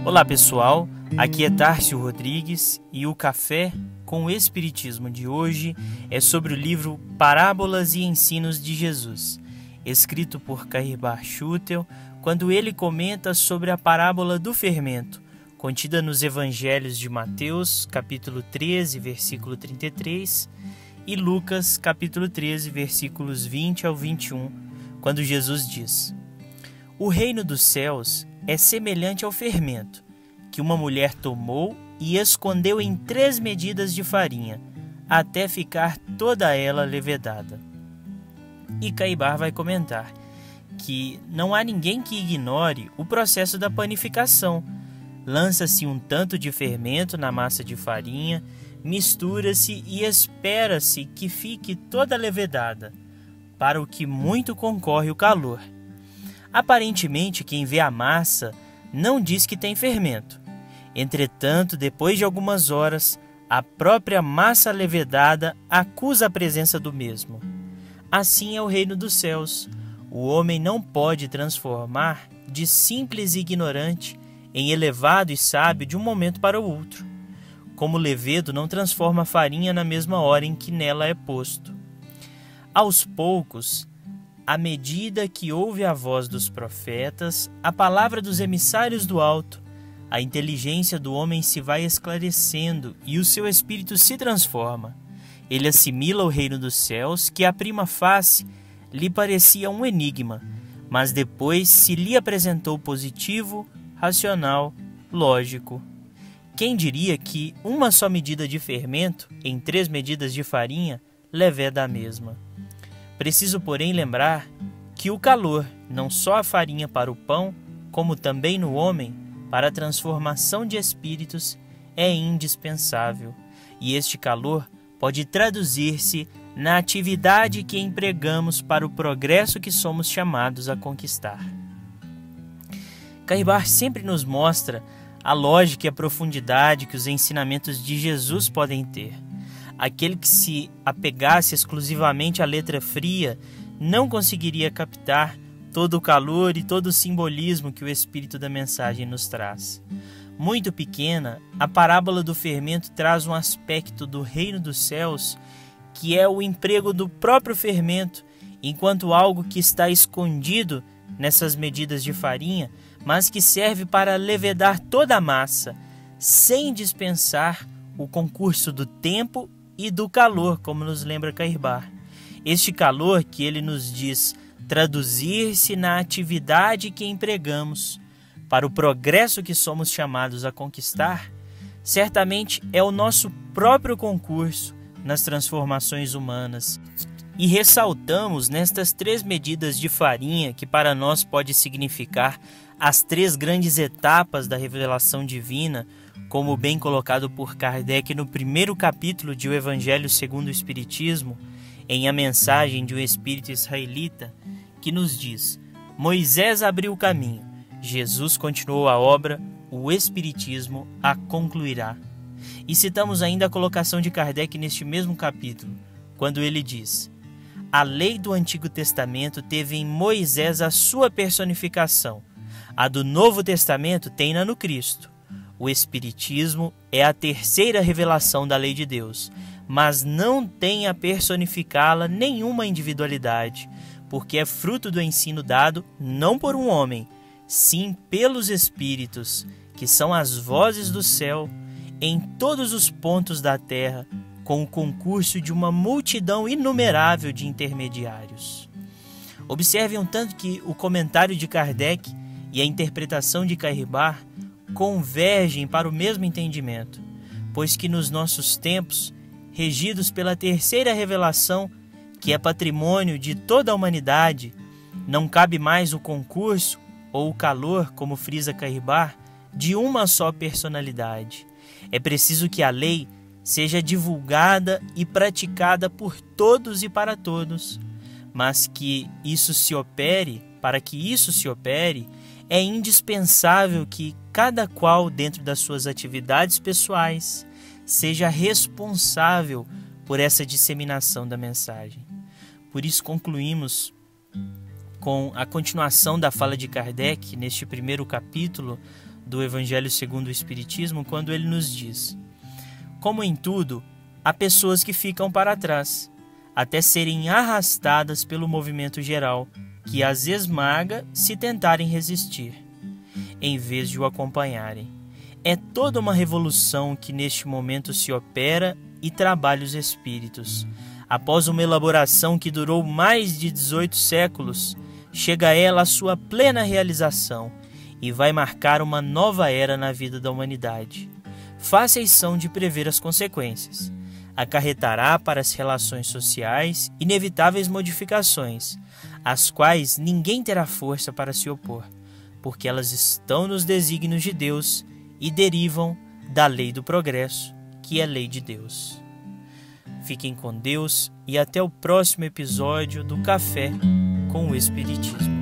Olá pessoal, aqui é Tárcio Rodrigues e o Café com o Espiritismo de hoje é sobre o livro Parábolas e Ensinos de Jesus, escrito por Cairbar Schutel, quando ele comenta sobre a parábola do fermento, contida nos Evangelhos de Mateus, capítulo 13, versículo 33, e Lucas, capítulo 13, versículos 20 ao 21, quando Jesus diz: O reino dos céus é semelhante ao fermento, que uma mulher tomou e escondeu em 3 medidas de farinha, até ficar toda ela levedada. E Cairbar vai comentar que não há ninguém que ignore o processo da panificação. Lança-se um tanto de fermento na massa de farinha, mistura-se e espera-se que fique toda levedada, para o que muito concorre o calor. Aparentemente, quem vê a massa não diz que tem fermento. Entretanto, depois de algumas horas, a própria massa levedada acusa a presença do mesmo. Assim é o reino dos céus. O homem não pode transformar de simples e ignorante em elevado e sábio de um momento para o outro. Como o levedo não transforma a farinha na mesma hora em que nela é posto. Aos poucos, à medida que ouve a voz dos profetas, a palavra dos emissários do alto, a inteligência do homem se vai esclarecendo e o seu espírito se transforma. Ele assimila o reino dos céus, que à prima face lhe parecia um enigma, mas depois se lhe apresentou positivo, racional, lógico. Quem diria que uma só medida de fermento, em 3 medidas de farinha, leveda a mesma? Preciso, porém, lembrar que o calor, não só a farinha para o pão, como também no homem, para a transformação de espíritos, é indispensável. E este calor pode traduzir-se na atividade que empregamos para o progresso que somos chamados a conquistar. Cairbar sempre nos mostra a lógica e a profundidade que os ensinamentos de Jesus podem ter. Aquele que se apegasse exclusivamente à letra fria não conseguiria captar todo o calor e todo o simbolismo que o espírito da mensagem nos traz. Muito pequena, a parábola do fermento traz um aspecto do reino dos céus, que é o emprego do próprio fermento, enquanto algo que está escondido nessas medidas de farinha, mas que serve para levedar toda a massa, sem dispensar o concurso do tempo e do calor, como nos lembra Cairbar. Este calor que ele nos diz traduzir-se na atividade que empregamos para o progresso que somos chamados a conquistar, certamente é o nosso próprio concurso nas transformações humanas. E ressaltamos nestas 3 medidas de farinha que para nós pode significar as 3 grandes etapas da revelação divina, como bem colocado por Kardec no primeiro capítulo de O Evangelho segundo o Espiritismo, em A Mensagem de um Espírito Israelita, que nos diz: Moisés abriu o caminho, Jesus continuou a obra, o Espiritismo a concluirá. E citamos ainda a colocação de Kardec neste mesmo capítulo, quando ele diz: A lei do Antigo Testamento teve em Moisés a sua personificação, a do Novo Testamento tem-na no Cristo. O Espiritismo é a 3ª revelação da lei de Deus, mas não tem a personificá-la nenhuma individualidade, porque é fruto do ensino dado não por um homem, sim pelos Espíritos, que são as vozes do céu, em todos os pontos da terra, com o concurso de uma multidão inumerável de intermediários. Observe um tanto que o comentário de Kardec e a interpretação de Cairbar convergem para o mesmo entendimento, pois que nos nossos tempos, regidos pela 3ª revelação, que é patrimônio de toda a humanidade, não cabe mais o concurso ou o calor, como frisa Cairbar, de uma só personalidade. É preciso que a lei seja divulgada e praticada por todos e para todos, mas que isso se opere, para que isso se opere, é indispensável que cada qual, dentro das suas atividades pessoais, seja responsável por essa disseminação da mensagem. Por isso concluímos com a continuação da fala de Kardec neste primeiro capítulo do Evangelho segundo o Espiritismo, quando ele nos diz: como em tudo, há pessoas que ficam para trás, até serem arrastadas pelo movimento geral, que as esmaga se tentarem resistir, em vez de o acompanharem. É toda uma revolução que neste momento se opera e trabalha os espíritos. Após uma elaboração que durou mais de 18 séculos, chega ela à sua plena realização e vai marcar uma nova era na vida da humanidade. Fáceis são de prever as consequências. Acarretará para as relações sociais inevitáveis modificações, às quais ninguém terá força para se opor, porque elas estão nos desígnios de Deus e derivam da lei do progresso, que é lei de Deus. Fiquem com Deus e até o próximo episódio do Café com o Espiritismo.